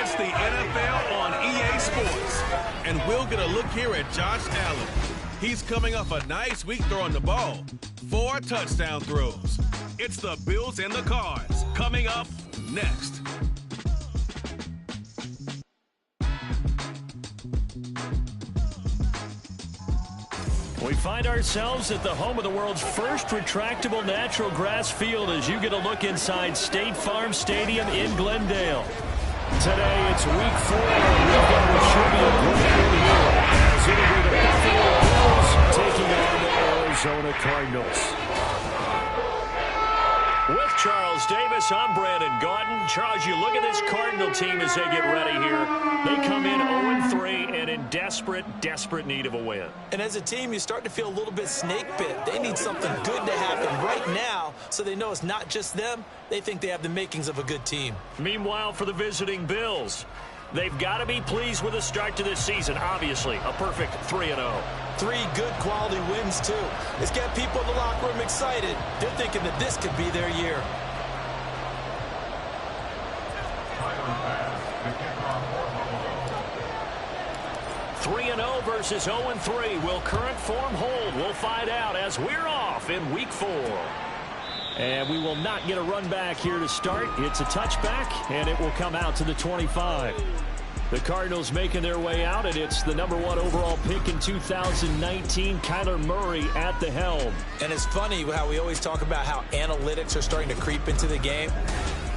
Watch the NFL on EA Sports. And we'll get a look here at Josh Allen. He's coming off a nice week throwing the ball. 4 touchdown throws. It's the Bills and the Cards coming up next. We find ourselves at the home of the world's first retractable natural grass field as you get a look inside State Farm Stadium in Glendale. Today it's week 4. We've got what should be a great one here as it'll be the Buffalo Bills taking on the Arizona Cardinals. With Charles Davis, I'm Brandon Gaudin. Charles, you look at this Cardinal team as they get ready here. They come in 0-3 and in desperate need of a win. And as a team, you start to feel a little bit snake bit. They need something good to happen right now so they know it's not just them. They think they have the makings of a good team. Meanwhile, for the visiting Bills, they've got to be pleased with the start to this season. Obviously, a perfect 3-0. 3 good quality wins, too. It's got people in the locker room excited. They're thinking that this could be their year. Versus 0-3. Will current form hold? We'll find out as we're off in week 4. And we will not get a run back here to start. It's a touchback, and it will come out to the 25. The Cardinals making their way out, and it's the #1 overall pick in 2019, Kyler Murray at the helm. And it's funny how we always talk about how analytics are starting to creep into the game.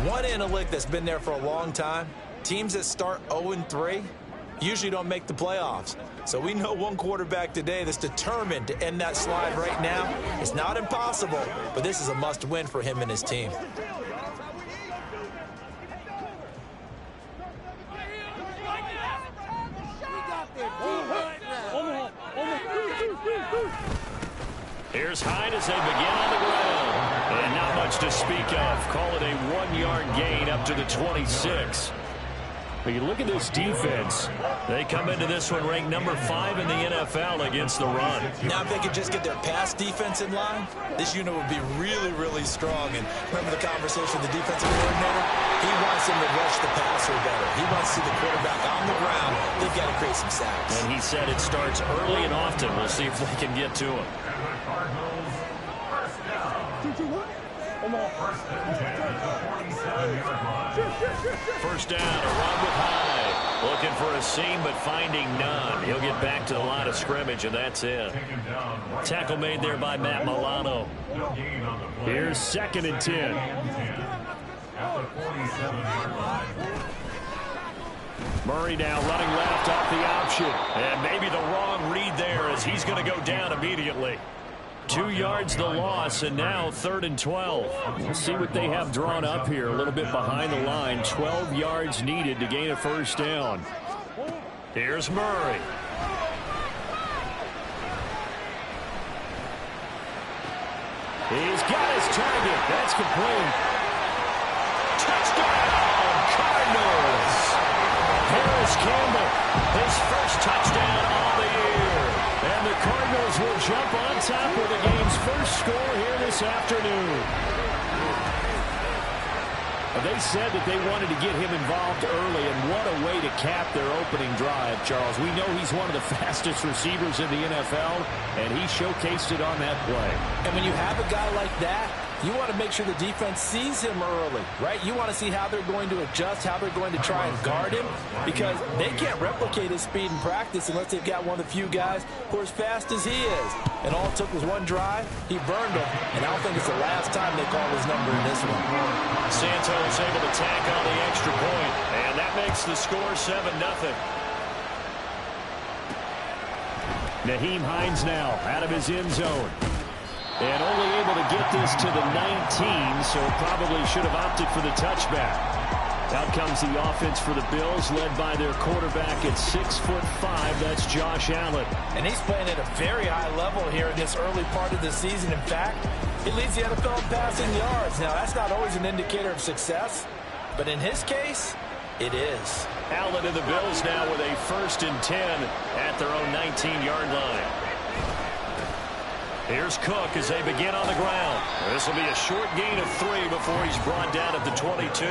One analytic that's been there for a long time, teams that start 0-3 usually don't make the playoffs. So we know one quarterback today that's determined to end that slide right now. It's not impossible, but this is a must-win for him and his team. Here's Hyde as they begin on the ground. And not much to speak of. Call it a 1-yard gain up to the 26. But you look at this defense. They come into this one ranked #5 in the NFL against the run. Now, if they could just get their pass defense in line, this unit would be really, really strong. And remember the conversation with the defensive coordinator? He wants them to rush the passer better. He wants to see the quarterback on the ground. They've got to create some sacks. And he said it starts early and often. We'll see if they can get to him. First down, a run with Hyde. Looking for a seam, but finding none. He'll get back to the line of scrimmage, and that's it. Tackle made there by Matt Milano. Here's 2nd and 10. Murray now running left off the option. And maybe the wrong read there as he's going to go down immediately. 2 yards the loss, and now 3rd and 12. We'll see what they have drawn up here. A little bit behind the line. 12 yards needed to gain a first down. Here's Murray. He's got his target. That's complete. Touchdown, Cardinals. Harris Campbell, his first touchdown on the year. And the Cardinals will jump on top with the game's first score here this afternoon. They said that they wanted to get him involved early, and what a way to cap their opening drive, Charles. We know he's one of the fastest receivers in the NFL, and he showcased it on that play. And when you have a guy like that, you want to make sure the defense sees him early, right? You want to see how they're going to adjust, how they're going to try and guard him, because they can't replicate his speed in practice unless they've got one of the few guys who are as fast as he is. And all it took was one drive. He burned him, and I don't think it's the last time they call his number in this one. Santos able to tack on the extra point, and that makes the score 7-0. Nyheim Hines now out of his end zone. And only able to get this to the 19, so probably should have opted for the touchback. Out comes the offense for the Bills, led by their quarterback at 6'5". That's Josh Allen. And he's playing at a very high level here in this early part of the season. In fact, he leads the NFL in passing yards. Now, that's not always an indicator of success, but in his case, it is. Allen and the Bills now with a 1st and 10 at their own 19-yard line. Here's Cook as they begin on the ground. This will be a short gain of 3 before he's brought down at the 22.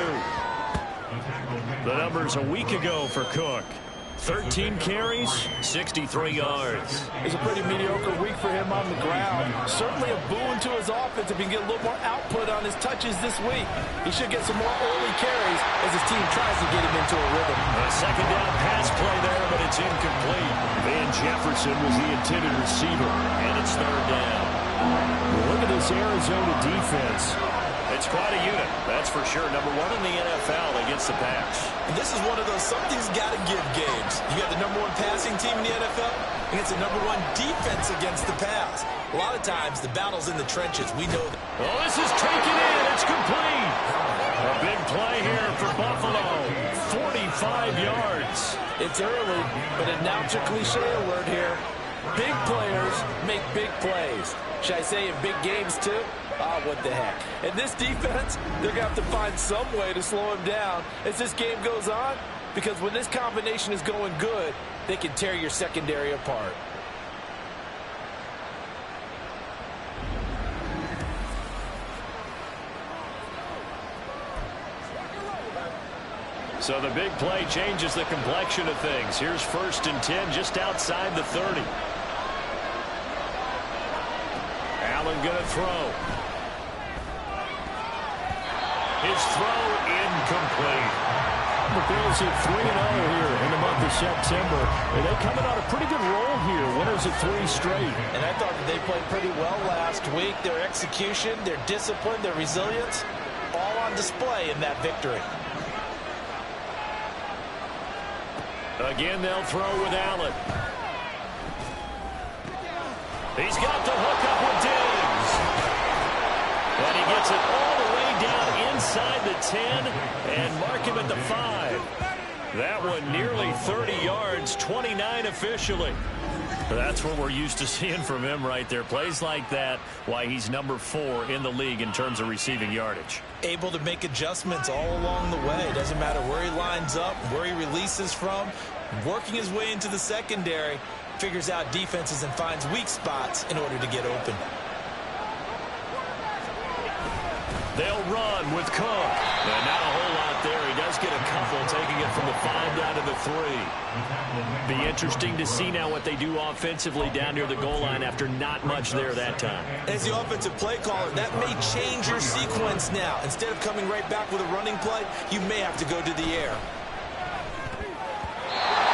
The numbers a week ago for Cook. 13 carries, 63 yards. It's a pretty mediocre week for him on the ground. Certainly a boon to his offense if he can get a little more output on his touches this week. He should get some more early carries as his team tries to get him into a rhythm. A second down pass play there, but it's incomplete. Van Jefferson was the intended receiver, and it's third down. Look at this Arizona defense. It's quite a unit, that's for sure. Number one in the NFL against the pass. And this is one of those something's got to give games. You got the number one passing team in the NFL against the number one defense against the pass. A lot of times, the battle's in the trenches. We know that. Oh, this is taken in. It's complete. A big play here for Buffalo. 45 yards. It's early, but announce a cliche alert here. Big players make big plays. Should I say in big games, too? Ah, what the heck. And this defense, they're going to have to find some way to slow him down as this game goes on, because when this combination is going good, they can tear your secondary apart. So the big play changes the complexion of things. Here's 1st and 10 just outside the 30. Allen going to throw. His throw incomplete. The Bills at 3-0 here in the month of September. And they coming on a pretty good roll here. Winners of 3 straight. And I thought that they played pretty well last week. Their execution, their discipline, their resilience, all on display in that victory. Again, they'll throw with Allen. He's got the hook up with Diggs. And he gets it all the way down inside the 10 and mark him at the 5. That one nearly 30 yards, 29 officially. That's what we're used to seeing from him right there. Plays like that, why he's number 4 in the league in terms of receiving yardage. Able to make adjustments all along the way. Doesn't matter where he lines up, where he releases from. Working his way into the secondary, figures out defenses and finds weak spots in order to get open. They'll run with Cook. And not a whole lot there. He does get a couple, taking it from the 5 down to the 3. Be interesting to see now what they do offensively down near the goal line after not much there that time. As the offensive play caller, that may change your sequence now. Instead of coming right back with a running play, you may have to go to the air.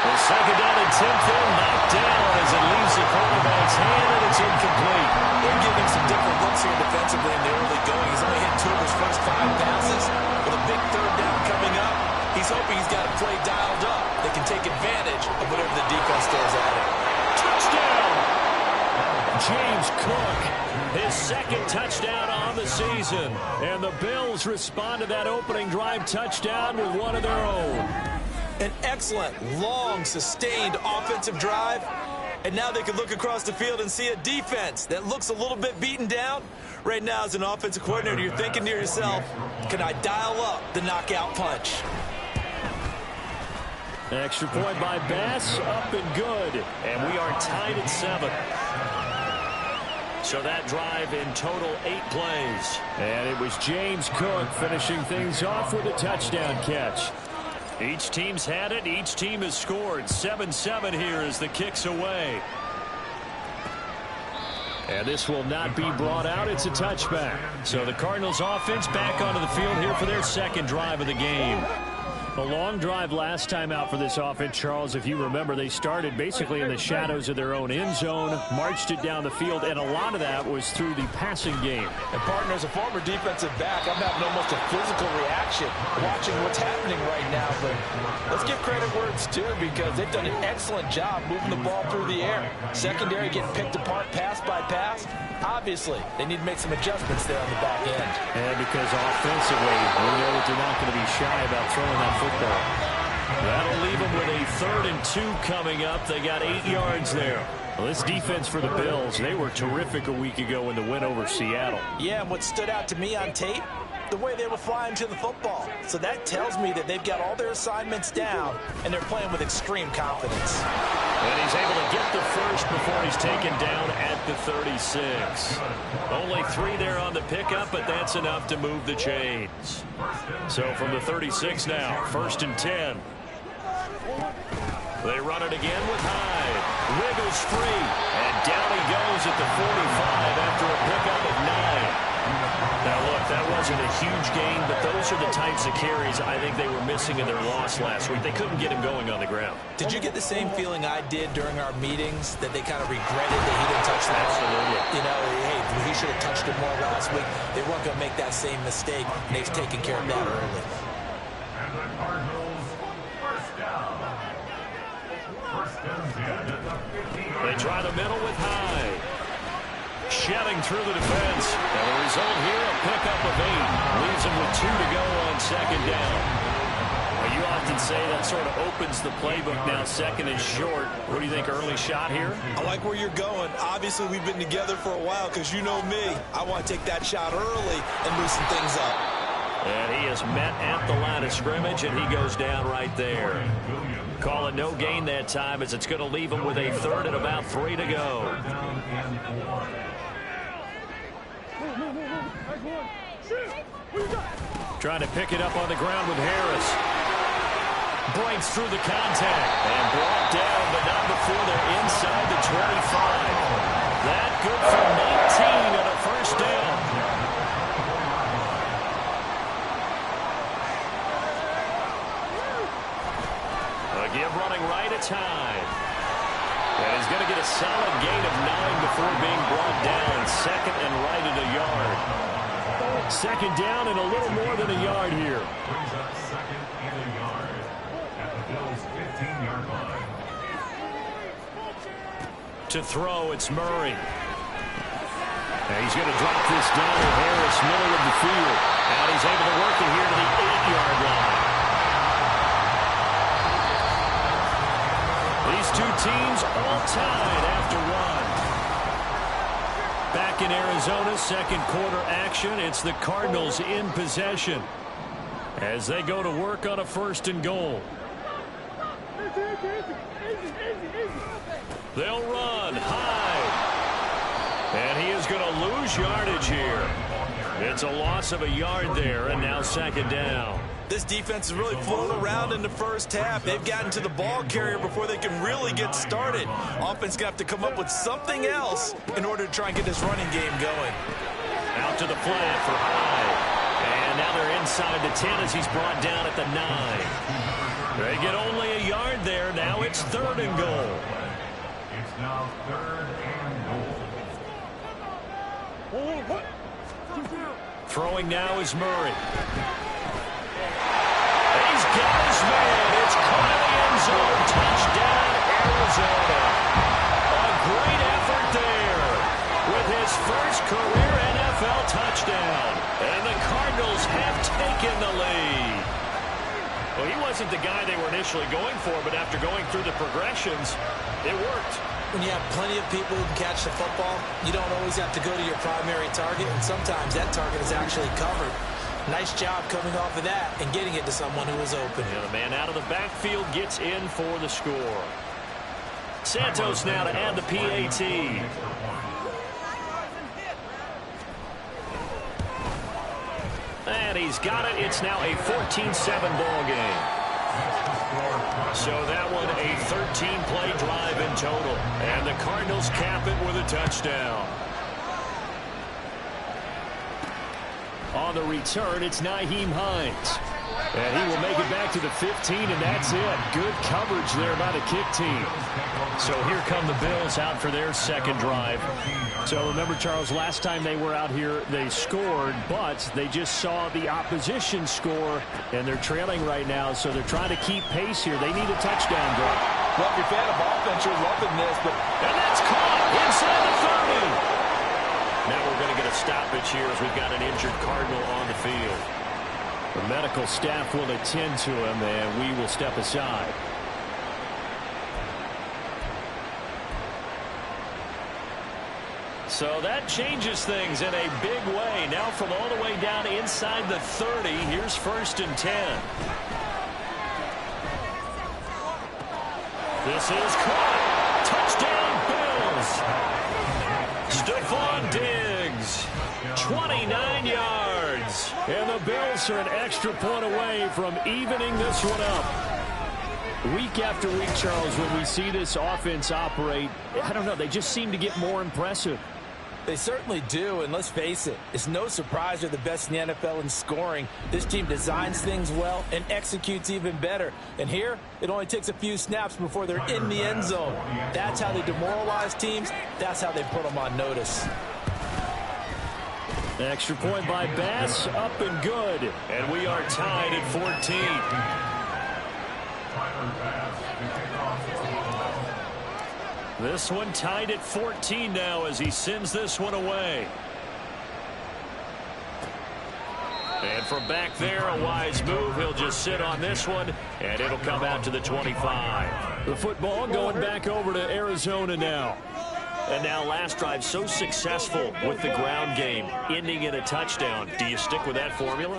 The second down attempt there, knocked down as it leaves the quarterback's hand, and it's incomplete. They're giving some different looks here defensively in the early going. He's only hit 2 of his first 5 passes. With a big 3rd down coming up, he's hoping he's got a play dialed up that can take advantage of whatever the defense throws at him. Touchdown! James Cook, his 2nd touchdown on the season. And the Bills respond to that opening drive touchdown with one of their own. An excellent, long, sustained offensive drive. And now they can look across the field and see a defense that looks a little bit beaten down. Right now, as an offensive coordinator, you're thinking to yourself, can I dial up the knockout punch? Extra point by Bass, up and good. And we are tied at 7. So that drive in total 8 plays. And it was James Cook finishing things off with a touchdown catch. Each team's had it. Each team has scored. 7-7 here as the kick's away. And this will not be brought out. It's a touchback. So the Cardinals offense back onto the field here for their 2nd drive of the game. A long drive last time out for this offense, Charles. If you remember, they started basically in the shadows of their own end zone, marched it down the field, and a lot of that was through the passing game. And partner, as a former defensive back, I'm having almost a physical reaction watching what's happening right now. But let's give credit where it's due, because they've done an excellent job moving the ball through the air. Secondary getting picked apart pass by pass. Obviously, they need to make some adjustments there on the back end. And because offensively, we know that they're not going to be shy about throwing that football. That'll leave them with a 3rd and 2 coming up. They got 8 yards there. Well, this defense for the Bills, they were terrific a week ago in the win over Seattle. Yeah, and what stood out to me on tape, the way they were flying to the football. So that tells me that they've got all their assignments down, and they're playing with extreme confidence. And he's able to get the first before he's taken down at the 36. Only 3 there on the pickup, but that's enough to move the chains. So from the 36 now, 1st and 10. They run it again with Hyde. Wiggles free. And down he goes at the 45 after a pickup of 9. Now, look, that wasn't a huge gain, but those are the types of carries I think they were missing in their loss last week. They couldn't get him going on the ground. Did you get the same feeling I did during our meetings, that they kind of regretted that he didn't touch the ball? Absolutely. You know, hey, he should have touched it more last week. They weren't going to make that same mistake, and they've taken care of that early. And the Cardinals, first down. First and 10 at the 15. They try the middle with Hyde. Shedding through the defense. And the result here, a pickup of 8. Leaves him with 2 to go on 2nd down. Well, you often say that sort of opens the playbook now. 2nd and short. What do you think, early shot here? I like where you're going. Obviously, we've been together for a while because you know me. I want to take that shot early and loosen things up. And he is met at the line of scrimmage, and he goes down right there. Call it no gain that time, as it's going to leave him with a 3rd and about 3 to go. Trying to pick it up on the ground with Harris. Breaks through the contact and brought down, but not before they're inside the 25. That good for 19 and a 1st down. Again, running right at time. And he's going to get a solid gain of 9 before being brought down. 2nd and right at a yard. 2nd down and a little more than a yard here. Brings up 2nd and a yard at the Bills' 15-yard line. To throw, it's Murray. And he's going to drop this down to Harris, middle of the field. And he's able to work it here to the 8-yard line. These two teams all tied after 1. Back in Arizona, 2nd quarter action. It's the Cardinals in possession as they go to work on a 1st and goal. They'll run high. And he is going to lose yardage here. It's a loss of a yard there, and now 2nd down. This defense is really flown around in the first half. They've gotten to the ball carrier before they can really get started. Offense got to come up with something else in order to try and get this running game going. Out to the flat for Hyde. And now they're inside the 10 as he's brought down at the 9. They get only a yard there. Now it's 3rd and goal. It's now 3rd and goal. Throwing now is Murray. He's got his man. It's caught in the end zone. Touchdown, Arizona. A great effort there with his first career NFL touchdown. And the Cardinals have taken the lead. Well, he wasn't the guy they were initially going for, but after going through the progressions, it worked. When you have plenty of people who can catch the football, you don't always have to go to your primary target, and sometimes that target is actually covered. Nice job coming off of that and getting it to someone who was open. Yeah, the man out of the backfield gets in for the score. Santos now to add the PAT. And he's got it. It's now a 14-7 ball game. So that one a 13-play drive in total. And the Cardinals cap it with a touchdown. On the return, it's Nyheim Hines. And he will make it back to the 15, and that's it. Good coverage there by the kick team. So here come the Bills out for their 2nd drive. So remember, Charles, last time they were out here, they scored, but they just saw the opposition score, and they're trailing right now, so they're trying to keep pace here. They need a touchdown drive. Well, if you're a fan of offense, you're loving this, but And that's caught inside the 30. Now we're going to get a stoppage here as we've got an injured Cardinal on the field. The medical staff will attend to him, and we will step aside. So that changes things in a big way. Now from all the way down inside the 30, here's 1st and 10. This is caught. 29 yards. And the Bills are an extra point away from evening this one up. Week after week, Charles, when we see this offense operate, I don't know, they just seem to get more impressive. They certainly do, and let's face it, it's no surprise they're the best in the NFL in scoring. This team designs things well and executes even better. And here, it only takes a few snaps before they're in the end zone. That's how they demoralize teams. That's how they put them on notice. Extra point by Bass, up and good. And we are tied at 14. This one tied at 14 now as he sends this one away. And from back there, a wise move. He'll just sit on this one, and it'll come out to the 25. The football going back over to Arizona now. And now last drive so successful with the ground game, ending in a touchdown. Do you stick with that formula?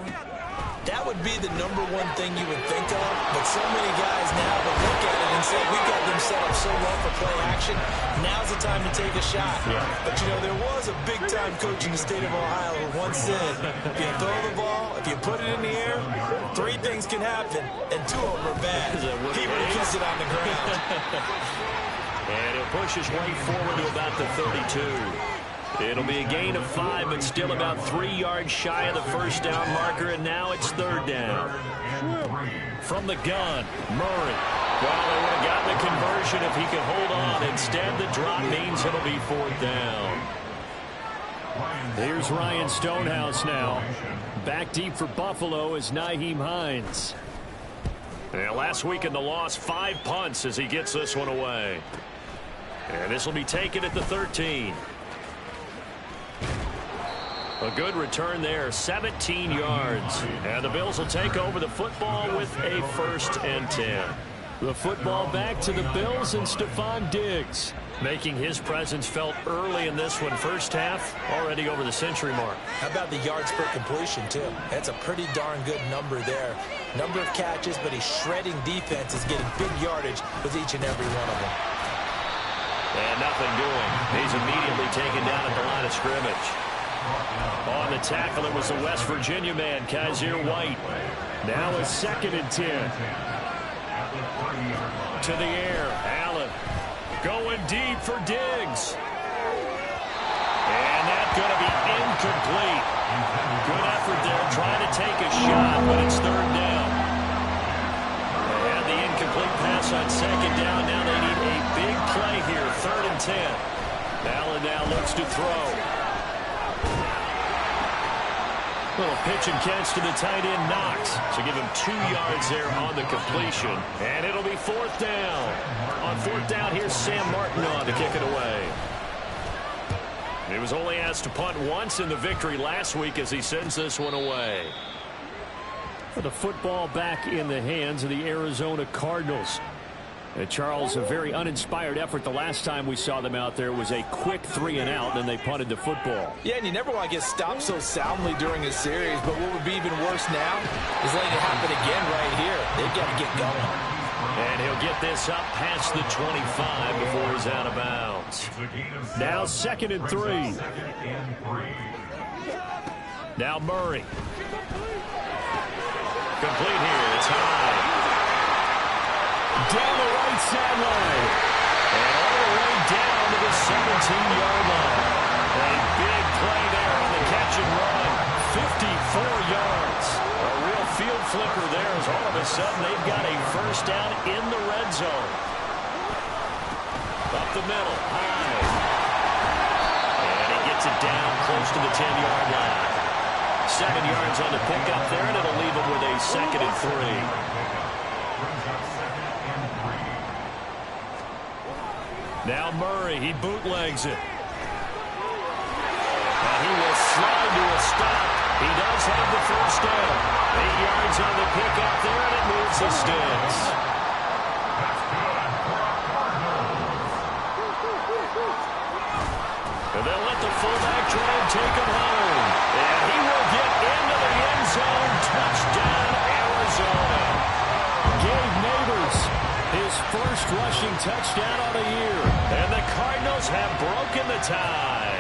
That would be the number one thing you would think of, but so many guys now would look at it and say, we got them set up so well for play action, now's the time to take a shot. Yeah. But, you know, there was a big-time coach in the state of Ohio who once said, if you throw the ball, if you put it in the air, 3 things can happen, and 2 of them are bad. He would have kissed it on the ground. And he'll push his way forward to about the 32. It'll be a gain of 5, but still about 3 yards shy of the first down marker, and now it's 3rd down. From the gun, Murray. Well, they would have gotten the conversion if he could hold on. Instead, the drop means it'll be 4th down. Here's Ryan Stonehouse now. Back deep for Buffalo is Nyheim Hines. And last week in the loss, 5 punts as he gets this one away. And this will be taken at the 13. A good return there, 17 yards. And the Bills will take over the football with a 1st and 10. The football back to the Bills and Stephon Diggs, making his presence felt early in this one. First half, already over the century mark. How about the yards per completion, too? That's a pretty darn good number there. Number of catches, but he's shredding defenses, getting big yardage with each and every one of them. And nothing doing. He's immediately taken down at the line of scrimmage. On the tackle, it was the West Virginia man, Kaiser White. Now a 2nd and 10. To the air, Allen. Going deep for Diggs. And that's going to be incomplete. Good effort there, trying to take a shot, but it's 3rd down. And the incomplete pass on 2nd down. Now they need a big play here, 3rd and 10. Allen now looks to throw. Little pitch and catch to the tight end, Knox. So give him 2 yards there on the completion. And it'll be 4th down. On 4th down, here's Sam Martin on to kick it away. He was only asked to punt once in the victory last week as he sends this one away. The football back in the hands of the Arizona Cardinals. And Charles, a very uninspired effort the last time we saw them out there was a quick 3 and out, and they punted the football. Yeah, and you never want to get stopped so soundly during a series, but what would be even worse now is letting it happen again right here. They've got to get going. And he'll get this up past the 25 before he's out of bounds. Now 2nd and 3. Now Murray. Complete here. It's high. Down the right sideline. And all the way down to the 17-yard line. A big play there on the catch and run. 54 yards. A real field flipper there as all of a sudden they've got a 1st down in the red zone. Up the middle. High. And he gets it down close to the 10-yard line. 7 yards on the pickup there, and it'll leave him with a 2nd and 3. Now Murray, he bootlegs it. And he will slide to a stop. He does have the 1st down. 8 yards on the pickup there, and it moves the sticks. And they'll let the fullback try and take him home. And he will get into the end zone. Touchdown, Arizona. Gabe Neighbors, his 1st rushing touchdown of the year. And the Cardinals have broken the tie.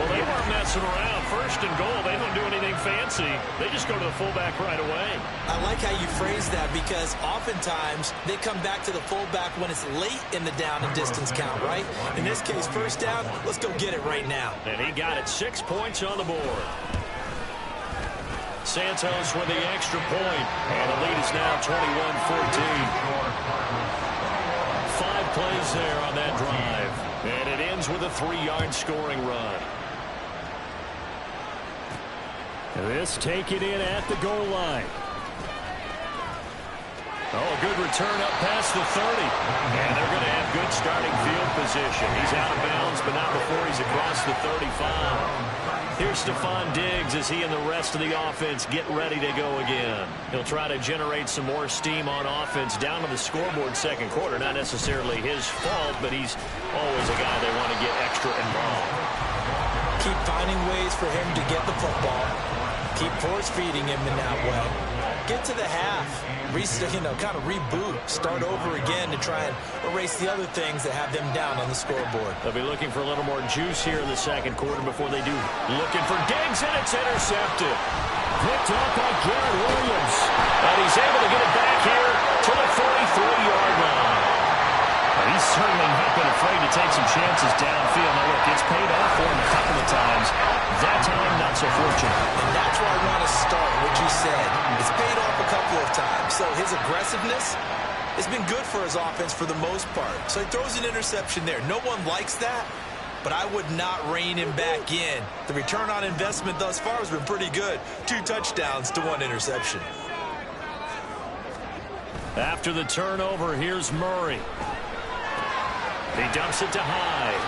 Well, they weren't messing around. First and goal, they don't do anything fancy. They just go to the fullback right away. I like how you phrase that because oftentimes they come back to the fullback when it's late in the down and distance count, right? In this case, first down, let's go get it right now. And he got it. 6 points on the board. Santos with the extra point. And the lead is now 21-14. 5 plays there on that drive. And it ends with a 3-yard scoring run. This taken in at the goal line. Oh, a good return up past the 30. And they're going to have good starting field position. He's out of bounds, but not before he's across the 35. Here's Stephon Diggs as he and the rest of the offense get ready to go again. He'll try to generate some more steam on offense down to the scoreboard second quarter. Not necessarily his fault, but he's always a guy they want to get extra involved. Keep finding ways for him to get the football. Keep force-feeding him in that way. Get to the half. Kind of reboot. Start over again to try and erase the other things that have them down on the scoreboard. They'll be looking for a little more juice here in the second quarter before they do. Looking for Diggs, and it's intercepted. Picked up by Garrett Williams. And he's able to get it back here to the 43-yard line. He's certainly not been afraid to take some chances downfield. Now, look, it's paid off for him a couple of times. That time, not so fortunate. And that's where I want to start, what you said. It's paid off a couple of times. So his aggressiveness has been good for his offense for the most part. So he throws an interception there. No one likes that, but I would not rein him back in. The return on investment thus far has been pretty good. 2 touchdowns to 1 interception. After the turnover, here's Murray. He dumps it to Hyde.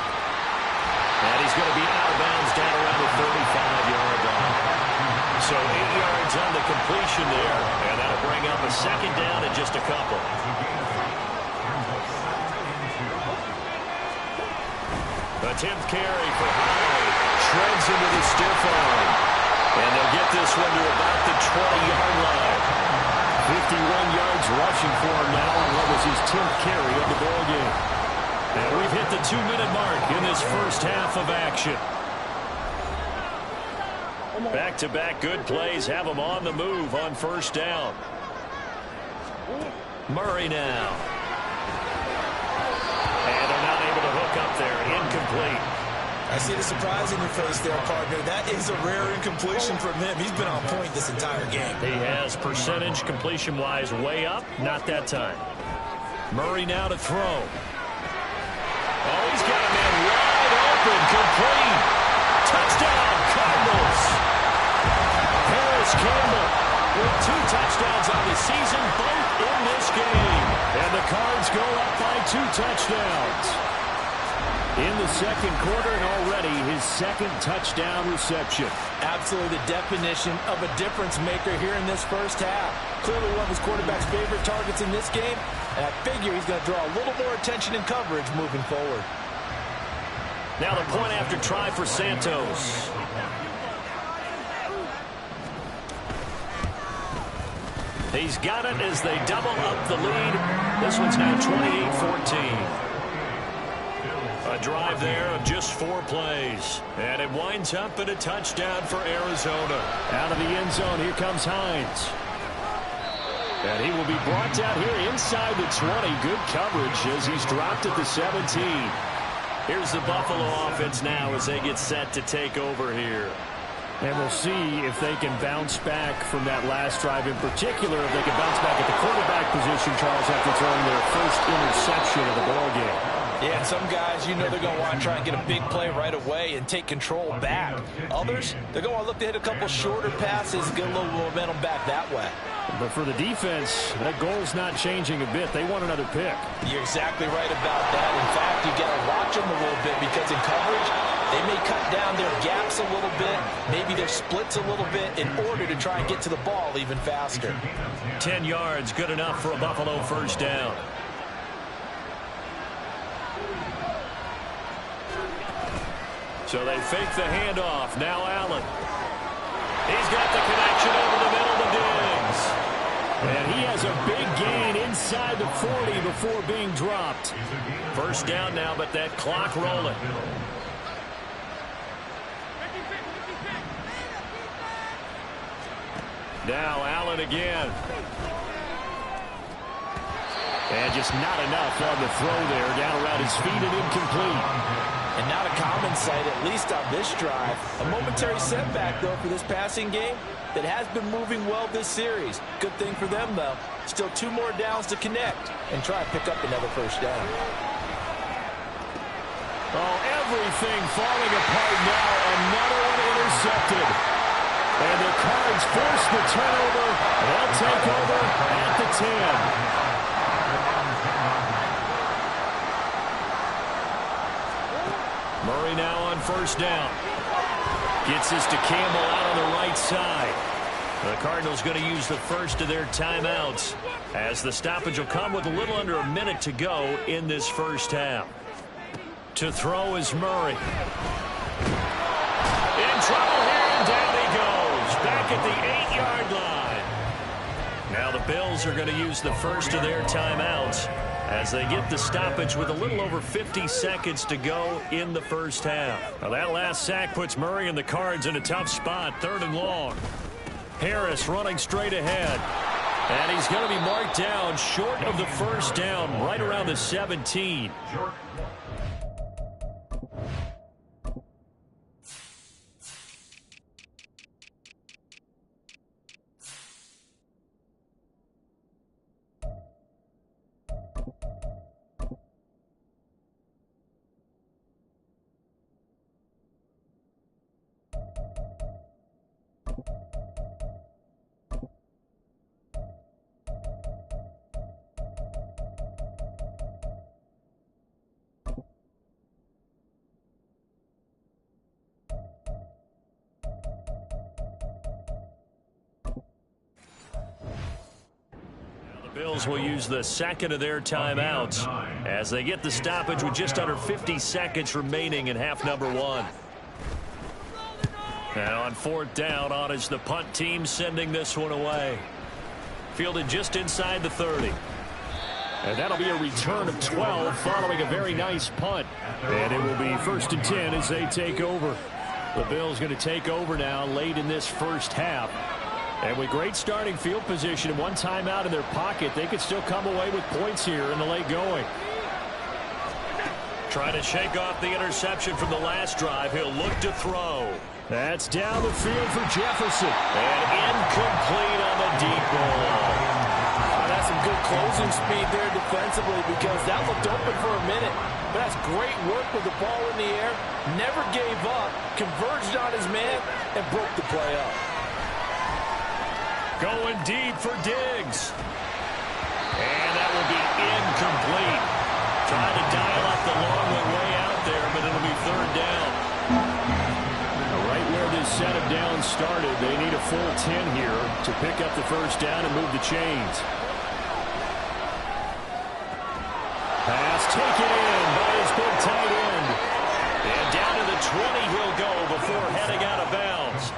And he's going to be out of bounds down around the 35-yard line. So 8 yards on the completion there. And that'll bring up a second down and just a couple. The 10th carry for Hyde. Shreds into the stiff arm. And they'll get this one to about the 20-yard line. 51 yards rushing for him now on what was his 10th carry of the ball game. And we've hit the 2-minute mark in this first half of action. Back-to-back good plays have them on the move on first down. Murray now. And they're not able to hook up there. Incomplete. I see the surprise in your face there, partner. That is a rare incompletion from him. He's been on point this entire game. He has percentage completion-wise way up. Not that time. Murray now to throw. Oh, he's got a man wide open, complete. Touchdown, Cardinals. Harris Campbell with 2 touchdowns on the season, both in this game. And the Cards go up by 2 touchdowns. In the second quarter, and already his 2nd touchdown reception. Absolutely the definition of a difference maker here in this first half. Clearly one of his quarterback's favorite targets in this game. And I figure he's going to draw a little more attention and coverage moving forward. Now the point after try for Santos. He's got it as they double up the lead. This one's now 28-14. A drive there of just 4 plays. And it winds up in a touchdown for Arizona. Out of the end zone, here comes Hines. And he will be brought down here inside the 20. Good coverage as he's dropped at the 17. Here's the Buffalo offense now as they get set to take over here. And we'll see if they can bounce back from that last drive. In particular, if they can bounce back at the quarterback position, Charles, after throwing their first interception of the ball game. Yeah, and some guys, you know they're going to want to try and get a big play right away and take control back. Others, they're going to want to look to hit a couple shorter passes and get a little momentum back that way. But for the defense, that goal's not changing a bit. They want another pick. You're exactly right about that. In fact, you got to watch them a little bit because in coverage, they may cut down their gaps a little bit, maybe their splits a little bit in order to try and get to the ball even faster. 10 yards, good enough for a Buffalo first down. So they fake the handoff. Now Allen. He's got the connection over the middle to Diggs. And he has a big gain inside the 40 before being dropped. First down now, but that clock rolling. Now Allen again. And just not enough on the throw there. Down around his feet and incomplete. And not a common sight, at least on this drive. A momentary setback, though, for this passing game that has been moving well this series. Good thing for them, though. Still 2 more downs to connect and try and pick up another first down. Oh, everything falling apart now. Another one intercepted. And the Cards force the turnover. They'll take over at the 10. Murray now on first down. Gets this to Campbell out on the right side. The Cardinals going to use the first of their timeouts as the stoppage will come with a little under a minute to go in this first half. To throw is Murray. In trouble here, and down he goes. Back at the 8-yard line. Now the Bills are going to use the first of their timeouts as they get the stoppage with a little over 50 seconds to go in the first half. Now that last sack puts Murray and the Cards in a tough spot, 3rd and long. Harris running straight ahead. And he's going to be marked down short of the first down, right around the 17. Bills will use the second of their timeouts as they get the stoppage with just under 50 seconds remaining in half number 1. Now on 4th down, on is the punt team sending this one away. Fielded just inside the 30. And that'll be a return of 12 following a very nice punt. And it will be 1st and 10 as they take over. The Bills going to take over now late in this first half. And with great starting field position and 1 timeout in their pocket, they could still come away with points here in the late going. Trying to shake off the interception from the last drive. He'll look to throw. That's down the field for Jefferson. And incomplete on the deep ball. That's some good closing speed there defensively because that looked open for a minute. But that's great work with the ball in the air. Never gave up. Converged on his man and broke the play up. Going deep for Diggs. And that will be incomplete. Trying to dial up the long one way out there, but it'll be 3rd down. Right where this set of downs started, they need a full 10 here to pick up the first down and move the chains. Pass taken in by his big tight end. And down to the 20 he'll go before heading out of bounds.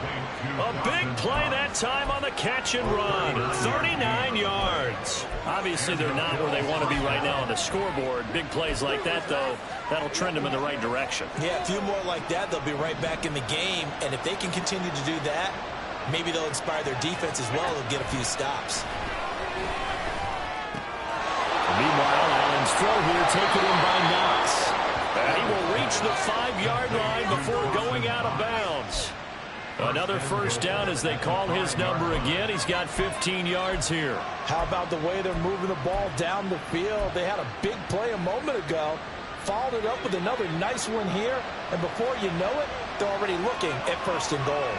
A big play that time on the catch and run. 39 yards. Obviously, they're not where they want to be right now on the scoreboard. Big plays like that, though, that'll trend them in the right direction. Yeah, a few more like that, they'll be right back in the game. And if they can continue to do that, maybe they'll inspire their defense as well. They'll get a few stops. Meanwhile, Allen's throw here taken in by Knox. He will reach the 5-yard line before going out of bounds. Another first down as they call his number again. He's got 15 yards here. How about the way they're moving the ball down the field? They had a big play a moment ago. Followed it up with another nice one here. And before you know it, they're already looking at 1st and goal.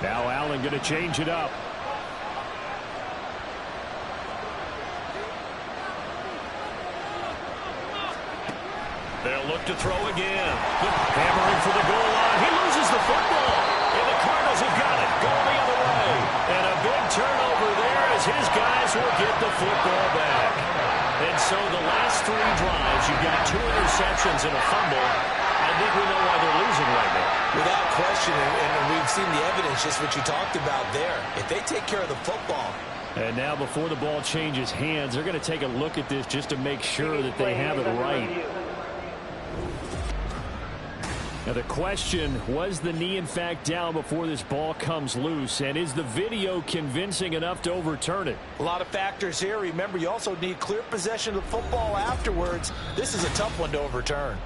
Now Allen going to change it up. They'll look to throw again. Hammering for the goal line. He loses the football. And the Cardinals have got it. Going the other way. And a big turnover there as his guys will get the football back. And so the last 3 drives, you've got 2 interceptions and a fumble. I think we know why they're losing right now. Without question, and we've seen the evidence, just what you talked about there. If they take care of the football. And now before the ball changes hands, they're going to take a look at this just to make sure that they have it right. Now the question, was the knee in fact down before this ball comes loose? And is the video convincing enough to overturn it? A lot of factors here. Remember, you also need clear possession of the football afterwards. This is a tough one to overturn.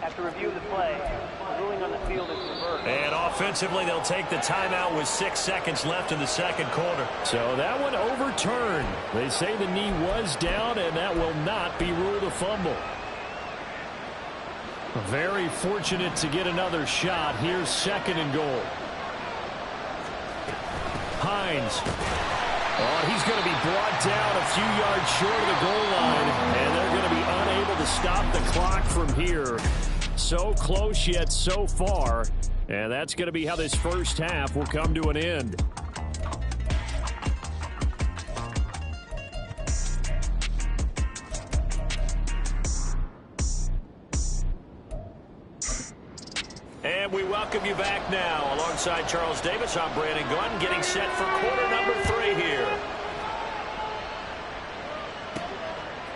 After review of the play, the ruling on the field is reversed. And offensively, they'll take the timeout with 6 seconds left in the second quarter. So that one overturned. They say the knee was down, and that will not be ruled a fumble. Very fortunate to get another shot. Here's 2nd and goal. Hines. Oh, he's going to be brought down a few yards short of the goal line, and they're going to be unable to stop the clock from here. So close yet so far, and that's going to be how this first half will come to an end. And we welcome you back now. Alongside Charles Davis, I'm Brandon Gunn, getting set for quarter number 3 here.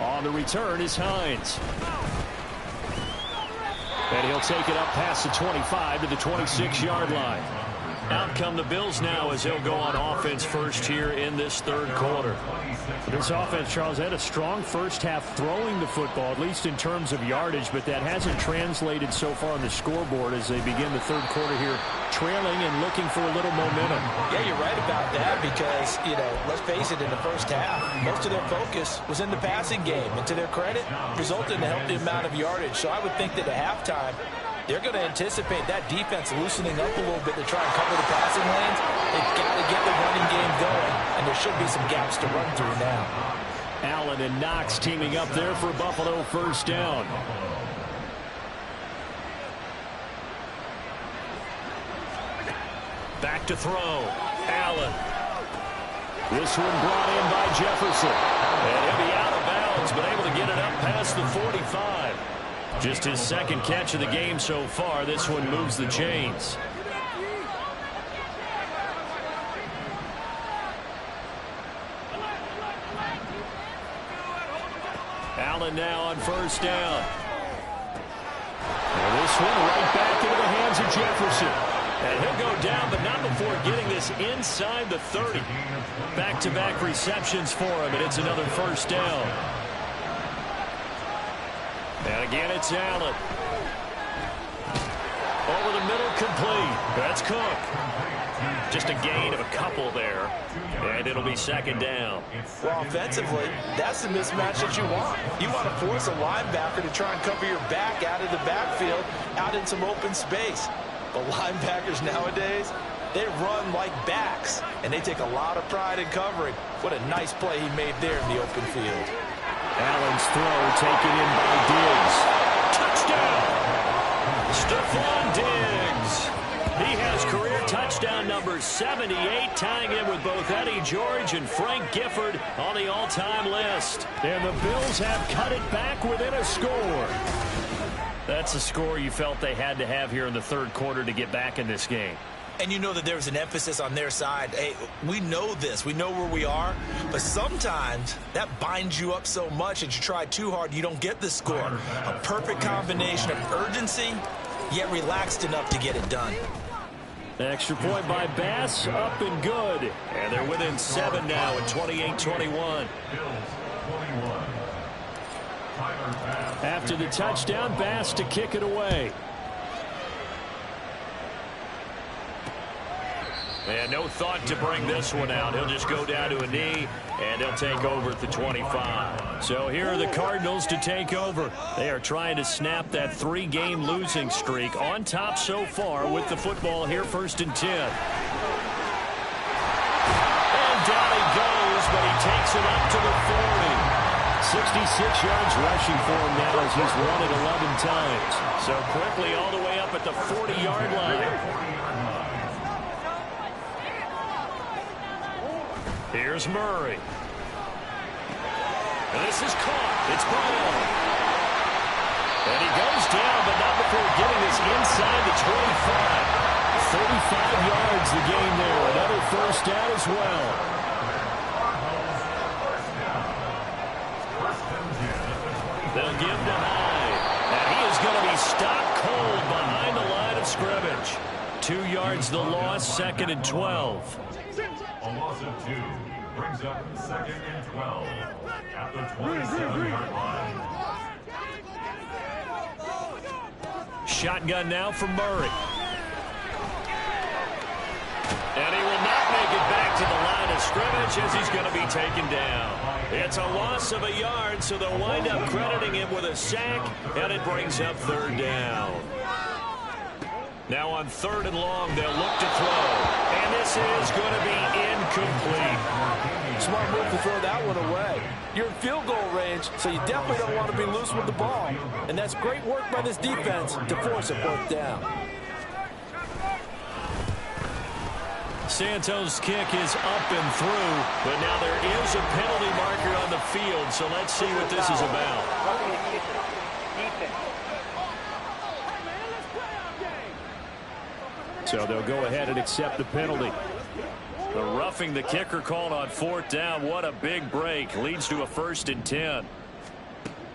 On the return is Hines. And he'll take it up past the 25 to the 26-yard line. Out come the Bills now as they'll go on offense first here in this third quarter. This offense, Charles, had a strong first half throwing the football, at least in terms of yardage, but that hasn't translated so far on the scoreboard as they begin the third quarter here, trailing and looking for a little momentum. Yeah, you're right about that because, let's face it, in the first half, most of their focus was in the passing game. And to their credit, resulted in a healthy amount of yardage. So I would think that at halftime, they're going to anticipate that defense loosening up a little bit to try and cover the passing lanes. They've got to get the running game going, and there should be some gaps to run through now. Allen and Knox teaming up there for Buffalo first down. Back to throw. Allen. This one brought in by Jefferson. And he'll be out of bounds, but able to get it up past the 45. Just his 2nd catch of the game so far. This one moves the chains. Allen now on first down. And this one right back into the hands of Jefferson. And he'll go down, but not before getting this inside the 30. Back-to-back receptions for him, and it's another first down. And again, it's Allen. Over the middle, complete. That's Cook. Just a gain of a couple there. And it'll be 2nd down. Well, offensively, that's the mismatch that you want. You want to force a linebacker to try and cover your back out of the backfield, out in some open space. But linebackers nowadays, they run like backs, and they take a lot of pride in covering. What a nice play he made there in the open field. Allen's throw taken in by Diggs. Touchdown! Stephon Diggs. He has career touchdown number 78, tying in with both Eddie George and Frank Gifford on the all-time list. And the Bills have cut it back within a score. That's a score you felt they had to have here in the third quarter to get back in this game. And you know that there was an emphasis on their side. Hey, we know this. We know where we are. But sometimes that binds you up so much that you try too hard, you don't get the score. A perfect combination of urgency, yet relaxed enough to get it done. Extra point by Bass, up and good. And they're within 7 now at 28-21. After the touchdown, Bass to kick it away. And no thought to bring this one out. He'll just go down to a knee, and he'll take over at the 25. So here are the Cardinals to take over. They are trying to snap that 3-game losing streak on top so far with the football here, 1st and 10. And down he goes, but he takes it up to the 40. 66 yards rushing for him now as he's run it 11 times. So quickly all the way up at the 40-yard line. Here's Murray. And this is caught. It's Brown. And he goes down, but not before getting this inside the 25. 35 yards the game there. Another first down as well. they'll give to Hyde. And he is going to be stopped cold behind the line of scrimmage. 2 yards the loss, 2nd and 12. A loss of 2 brings up 2nd and 12 at the 27-yard line. Shotgun now for Murray. And he will not make it back to the line of scrimmage as he's going to be taken down. It's a loss of a yard, so they'll wind up crediting him with a sack, and it brings up 3rd down. Now on 3rd and long, they'll look to throw. And this is going to be incomplete. Smart move to throw that one away. You're in field goal range, so you definitely don't want to be loose with the ball. And that's great work by this defense to force a 4th down. Santos' kick is up and through, but now there is a penalty marker on the field, so let's see what this is about. So they'll go ahead and accept the penalty. The roughing the kicker called on 4th down. What a big break. Leads to a 1st and 10.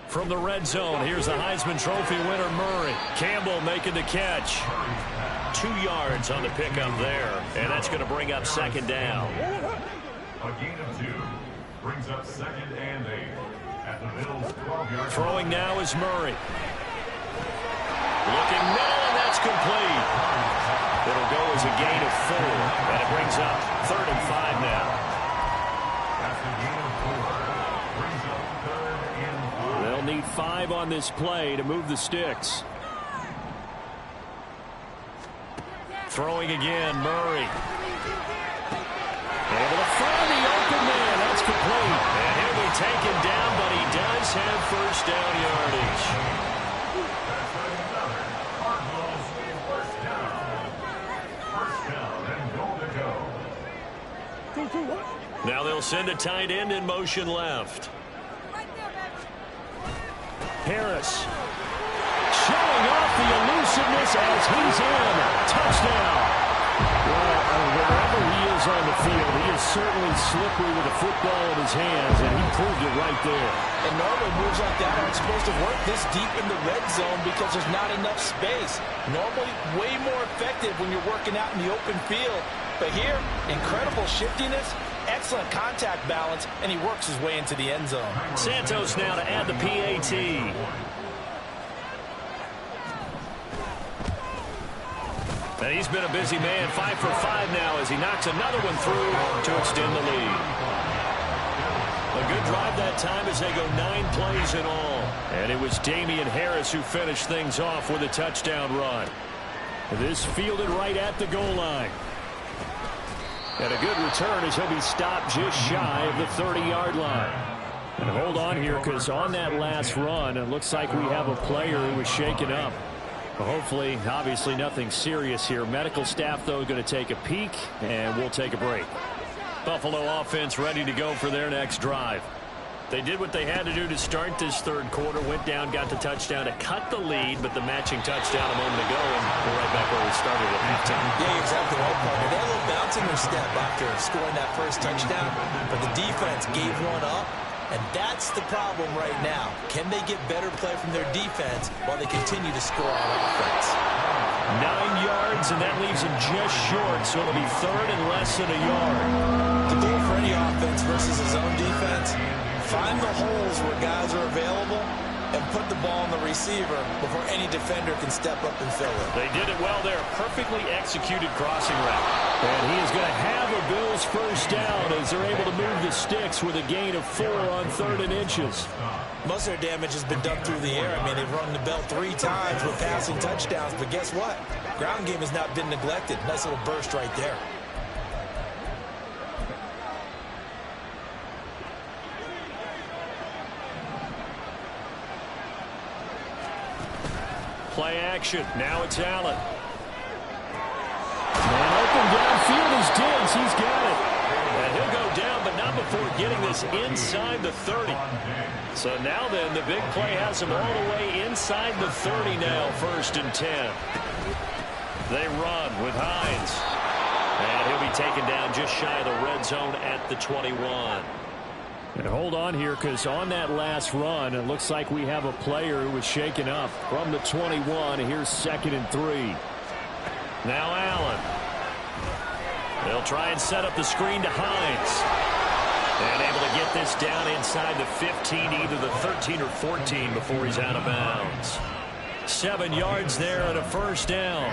From the red zone, here's the Heisman Trophy winner, Murray. Campbell making the catch. 2 yards on the pickup there, and that's going to bring up 2nd down. A gain of 2 brings up 2nd and 8 at the Bills' 12-yard. Throwing now is Murray. Looking middle, and that's complete. It'll go as a gain of 4, and it brings up 3rd and 5 now. That's a gain of 4. Brings up 3rd and 5. They'll need 5 on this play to move the sticks. Throwing again, Murray. Able to find the open man. That's complete. And he'll be taken down, but he does have 1st down yardage. Cardinals first down. First down and goal to go. Now they'll send a tight end in motion left. Harris. Showing off the elusiveness as he's in. Touchdown. Well, wherever he is on the field, he is certainly slippery with the football in his hands, and he proved it right there. And normally moves like that aren't supposed to work this deep in the red zone because there's not enough space. Normally way more effective when you're working out in the open field. But here, incredible shiftiness, excellent contact balance, and he works his way into the end zone. Santos now to add the PAT. And he's been a busy man, 5 for 5 now as he knocks another one through to extend the lead. A good drive that time as they go 9 plays in all. And it was Damian Harris who finished things off with a touchdown run. This fielded right at the goal line. And a good return as he'll be stopped just shy of the 30-yard line. And hold on here because on that last run, it looks like we have a player who was shaken up. Hopefully, obviously nothing serious here. Medical staff, though, going to take a peek, and we'll take a break. Buffalo offense ready to go for their next drive. They did what they had to do to start this 3rd quarter, went down, got the touchdown to cut the lead, but the matching touchdown a moment ago, and we're right back where we started at halftime. Yeah, exactly right, partner. They had a little bounce in their step after scoring that first touchdown, but the defense gave one up. And that's the problem right now. Can they get better play from their defense while they continue to score on offense? 9 yards, and that leaves them just short, so it'll be 3rd and less than a yard. The goal for any offense versus his own defense, find the holes where guys are available and put the ball on the receiver before any defender can step up and fill it. They did it well there. Perfectly executed crossing route. And he is going to have a Bills 1st down as they're able to move the sticks with a gain of 4 on 3rd and inches. Most of their damage has been done through the air. I mean, they've rung the bell 3 times with passing touchdowns, but guess what? Ground game has not been neglected. Nice little burst right there. Play action. Now it's Allen. And open downfield is Diggs. He's got it. And he'll go down, but not before getting this inside the 30. So now then, the big play has him all the way inside the 30 now, 1st and 10. They run with Hines. And he'll be taken down just shy of the red zone at the 21. And hold on here, because on that last run, it looks like we have a player who was shaken up from the 21. Here's 2nd and 3. Now Allen. They'll try and set up the screen to Hines. And able to get this down inside the 15, either the 13 or 14 before he's out of bounds. 7 yards there and a first down.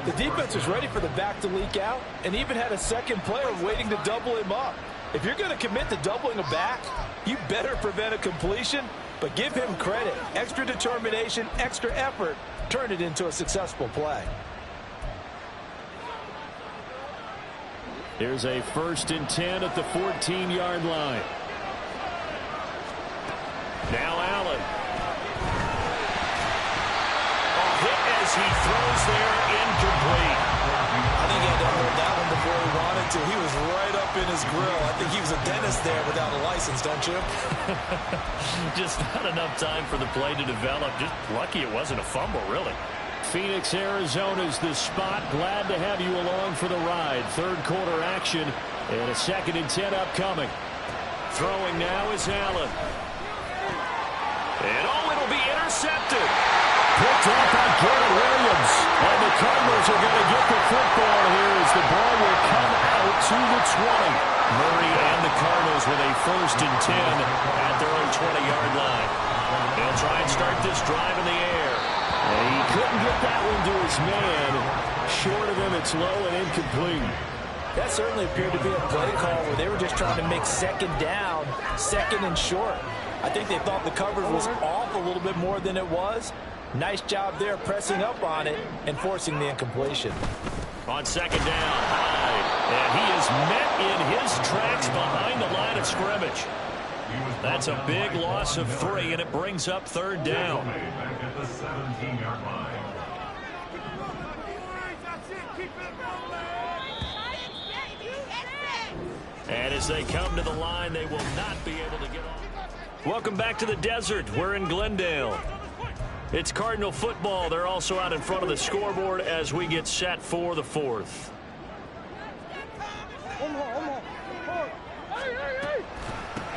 The defense was ready for the back to leak out and even had a second player waiting to double him up. If you're going to commit to doubling a back, you better prevent a completion, but give him credit. Extra determination, extra effort, turn it into a successful play. Here's a 1st and 10 at the 14-yard line. Now Allen. A hit as he throws there, incomplete. I think he had to hold that one before he wanted to. He was right up in his grill. I think he was a dentist there without a license, don't you? Just not enough time for the play to develop. Just lucky it wasn't a fumble, really. Phoenix, Arizona's the spot. Glad to have you along for the ride. 3rd quarter action and a 2nd and 10 upcoming. Throwing now is Allen. And it'll be intercepted. Picked up by Garrett Williams. And the Cardinals are going to get the football here as the ball will come out to the 20. Murray and the Cardinals with a 1st and 10 at their own 20-yard line. They'll try and start this drive in the air. And he couldn't get that one to his man. Short of him, it's low and incomplete. That certainly appeared to be a play call where they were just trying to make 2nd down, 2nd and short. I think they thought the coverage was off a little bit more than it was. Nice job there pressing up on it and forcing the incompletion. On 2nd down, Hyde. And he is met in his tracks behind the line of scrimmage. That's a big loss of 3, and it brings up 3rd down. Back at the 17-yard line. And as they come to the line, they will not be able to get off. Welcome back to the desert. We're in Glendale. It's Cardinal football. They're also out in front of the scoreboard as we get set for the 4th.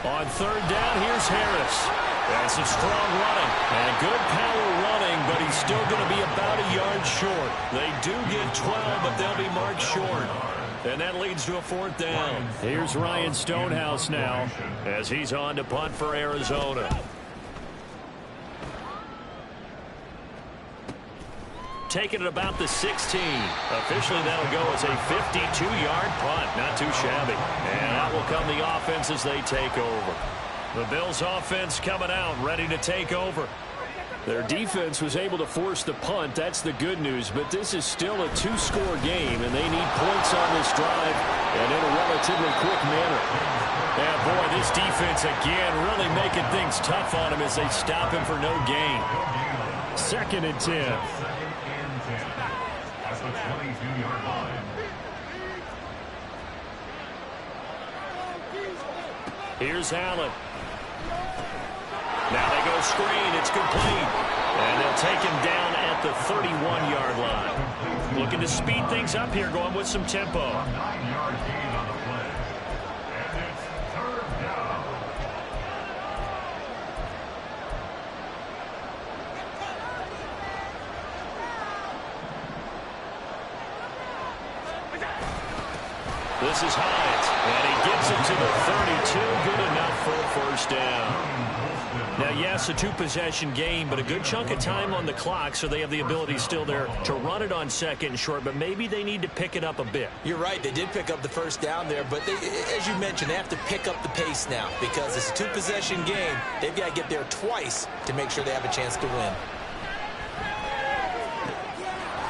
On 3rd down, here's Harris. And some strong running. And good power running, but he's still going to be about a yard short. They do get 12, but they'll be marked short. And that leads to a 4th down. Here's Ryan Stonehouse now as he's on to punt for Arizona. Taking it about the 16. Officially, that'll go as a 52-yard punt. Not too shabby. And that will come the offense as they take over. The Bills offense coming out, ready to take over. Their defense was able to force the punt. That's the good news. But this is still a 2-score game, and they need points on this drive and in a relatively quick manner. And, boy, this defense, again, really making things tough on him as they stop him for no gain. 2nd and 10. At the 22-yard line. Here's Allen. Now they go screen. It's complete. And they'll take him down at the 31-yard line. Looking to speed things up here, going with some tempo. 9-yard gain on the play. And it's 3rd down. This is Hines, and he gets it to the 32. Good enough for a 1st down. Now, yes, a 2-possession game, but a good chunk of time on the clock, so they have the ability still there to run it on 2nd and short, but maybe they need to pick it up a bit. You're right. They did pick up the 1st down there, but they, as you mentioned, they have to pick up the pace now because it's a 2-possession game. They've got to get there twice to make sure they have a chance to win.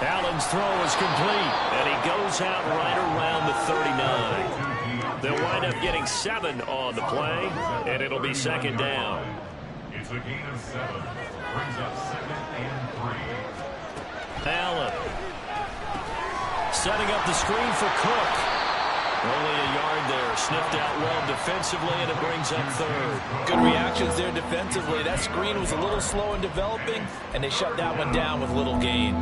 Allen's throw is complete, and he goes out right around the 39. They'll wind up getting 7 on the play, and it'll be 2nd down. It's a gain of 7. Brings up 2nd and 3. Allen setting up the screen for Cook. Only a yard there. Sniffed out well defensively, and it brings up 3rd. Good reactions there defensively. That screen was a little slow in developing, and they shut that one down with little gain.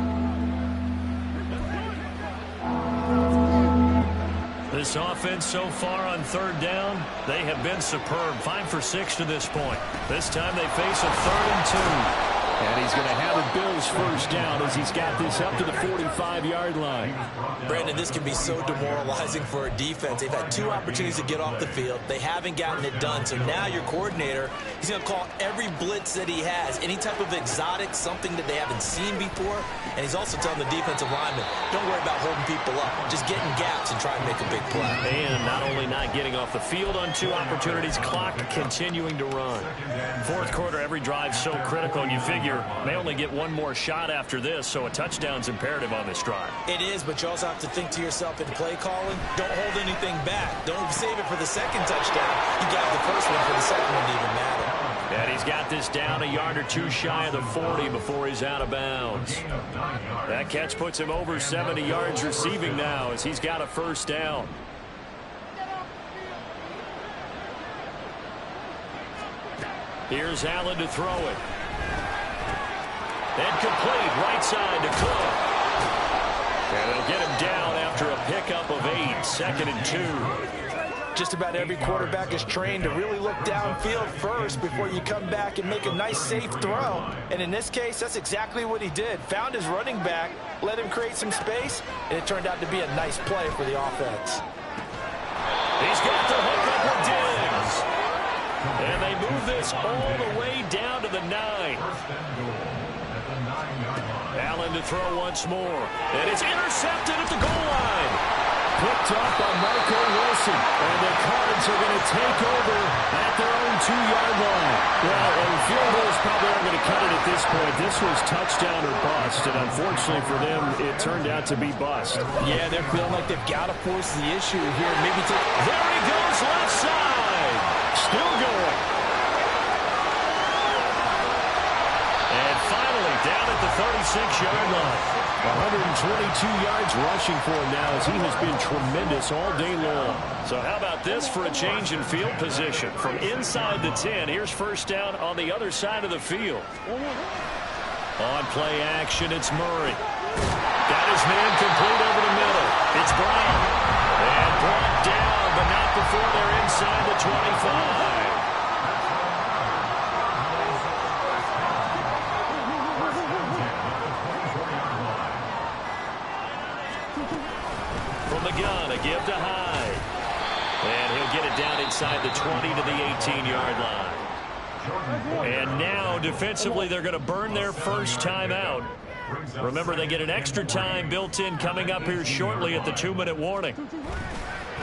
The This offense so far on third down, they have been superb. 5 for 6 to this point. This time they face a 3rd and 2. And he's going to have the Bills first down as he's got this up to the 45-yard line. Brandon, this can be so demoralizing for a defense. They've had 2 opportunities to get off the field. They haven't gotten it done. So now your coordinator, he's going to call every blitz that he has, any type of exotic, something that they haven't seen before. And he's also telling the defensive lineman, don't worry about holding people up. Just get in gaps and try and make a big play. And not only not getting off the field on 2 opportunities, clock continuing to run. Fourth quarter, every drive so critical, and you figure may only get 1 more shot after this, so a touchdown's imperative on this drive. It is, but you also have to think to yourself in play calling, don't hold anything back. Don't save it for the second touchdown. You got the first one for the second one to even matter. And he's got this down a yard or 2 shy of the 40 before he's out of bounds. That catch puts him over 70 yards receiving now as he's got a first down. Here's Allen to throw it. And complete, right side to Cook. And they'll get him down after a pickup of 8, 2nd and 2. Just about every quarterback is trained to really look downfield first before you come back and make a nice, safe throw. And in this case, that's exactly what he did. Found his running back, let him create some space, and it turned out to be a nice play for the offense. He's got the hook up with Diggs. And they move this all the way down to the 9. Allen to throw once more. And it's intercepted at the goal line. Picked up by Marco Wilson. And the Cards are going to take over at their own 2-yard line. Well, and field goals probably aren't going to cut it at this point. This was touchdown or bust. And unfortunately for them, it turned out to be bust. Yeah, they're feeling like they've got to force the issue here. Maybe take... There he goes, left side. Still going. And finally, down at the 36-yard line. 122 yards rushing for him now as he has been tremendous all day long. So how about this for a change in field position? From inside the 10, here's first down on the other side of the field. On play action, it's Murray. Got his man complete over the middle. It's Brown. And brought down, but not before they're inside the 25. From the gun, a give to Hyde. And he'll get it down inside the 20 to the 18-yard line. And now, defensively, they're going to burn their first time out. Remember, they get an extra time built in coming up here shortly at the 2-minute warning.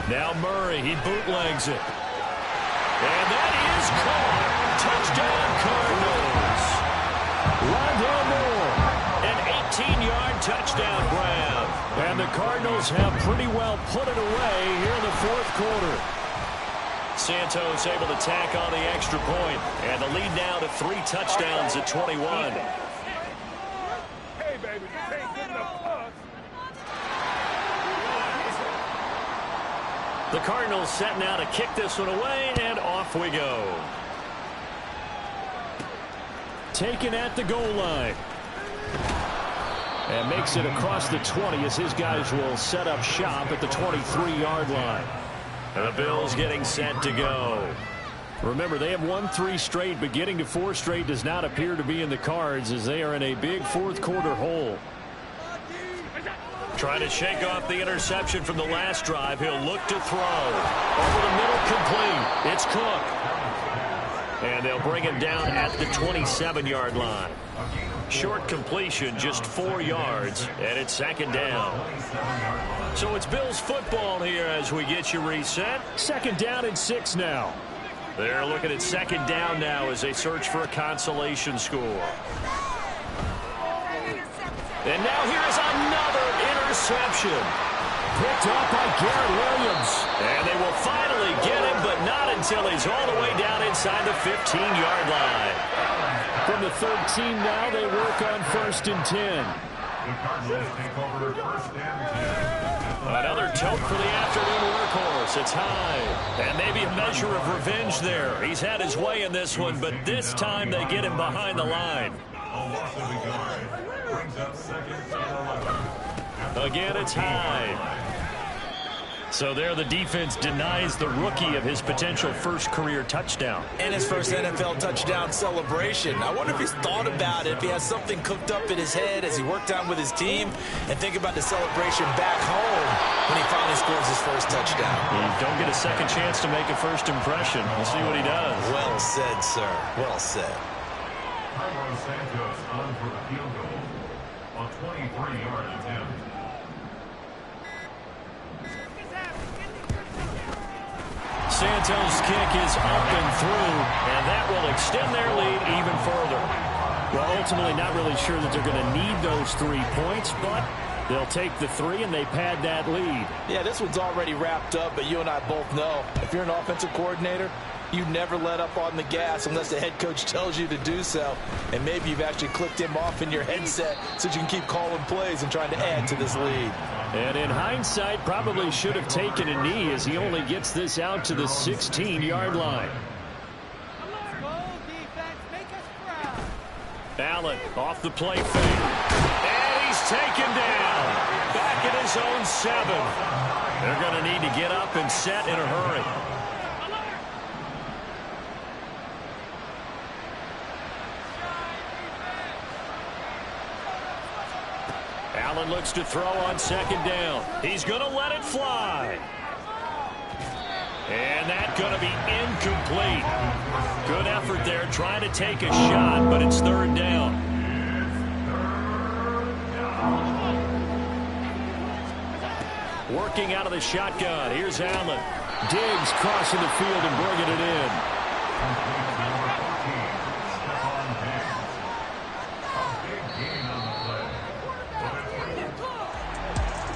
Now Murray, he bootlegs it. And that is caught. Touchdown, Cardinals. Rondale Moore, an 18-yard touchdown grab. And the Cardinals have pretty well put it away here in the fourth quarter. Santos able to tack on the extra point, and the lead now to 3 touchdowns at 21. Hey, baby, this ain't good enough for us. The Cardinals setting out to kick this one away, and off we go. Taken at the goal line. And makes it across the 20 as his guys will set up shop at the 23-yard line. And the Bills getting set to go. Remember, they have won 3 straight, but getting to 4 straight does not appear to be in the cards as they are in a big fourth quarter hole. Trying to shake off the interception from the last drive. He'll look to throw. Over the middle, complete. It's Cook. And they'll bring him down at the 27-yard line. Short completion, just 4 yards, and it's second down. So it's Bills football here as we get you reset. Second down and 6 now. They're looking at second down now as they search for a consolation score. And now here's another interception. Picked up by Garrett Williams. And they will finally get him, but not until he's all the way down inside the 15-yard line. From the 13 now, they work on 1st and 10. Another tote for the afternoon workhorse. It's high. And maybe a measure of revenge there. He's had his way in this one, but this time they get him behind the line. Again, it's high. So there the defense denies the rookie of his potential first career touchdown. And his first NFL touchdown celebration. I wonder if he's thought about it, if he has something cooked up in his head as he worked out with his team, and think about the celebration back home when he finally scores his first touchdown. You don't get a second chance to make a first impression. We'll see what he does. Well said, sir. Well said. Carlos Santos on for the field goal on 23-yard attempt. Santos' kick is up and through, and that will extend their lead even further. Well, ultimately not really sure that they're going to need those 3 points, but they'll take the 3 and they pad that lead. Yeah, this one's already wrapped up, but you and I both know if you're an offensive coordinator, you never let up on the gas unless the head coach tells you to do so. And maybe you've actually clicked him off in your headset so you can keep calling plays and trying to add to this lead. And in hindsight, probably should have taken a knee as he only gets this out to the 16-yard line. Allen off the play fake. And he's taken down. Back at his own 7. They're going to need to get up and set in a hurry. Allen looks to throw on second down. He's going to let it fly. And that's going to be incomplete. Good effort there trying to take a shot, but it's third down. Working out of the shotgun. Here's Allen. Diggs crossing the field and bringing it in.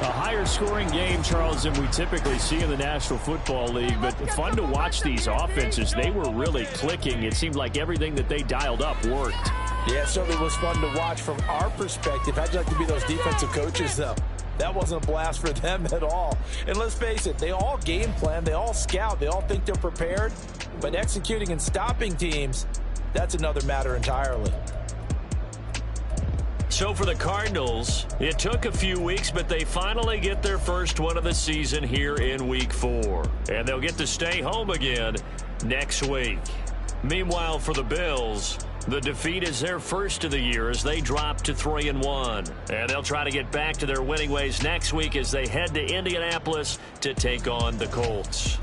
A higher scoring game, Charles, than we typically see in the National Football League, but fun to watch these offenses. They were really clicking. It seemed like everything that they dialed up worked. Yeah, it certainly was fun to watch from our perspective. How'd you like to be those defensive coaches, though? That wasn't a blast for them at all. And let's face it, they all game plan, they all scout, they all think they're prepared, but executing and stopping teams, that's another matter entirely. So for the Cardinals, it took a few weeks, but they finally get their first one of the season here in Week 4. And they'll get to stay home again next week. Meanwhile, for the Bills, the defeat is their first of the year as they drop to 3-1. And they'll try to get back to their winning ways next week as they head to Indianapolis to take on the Colts.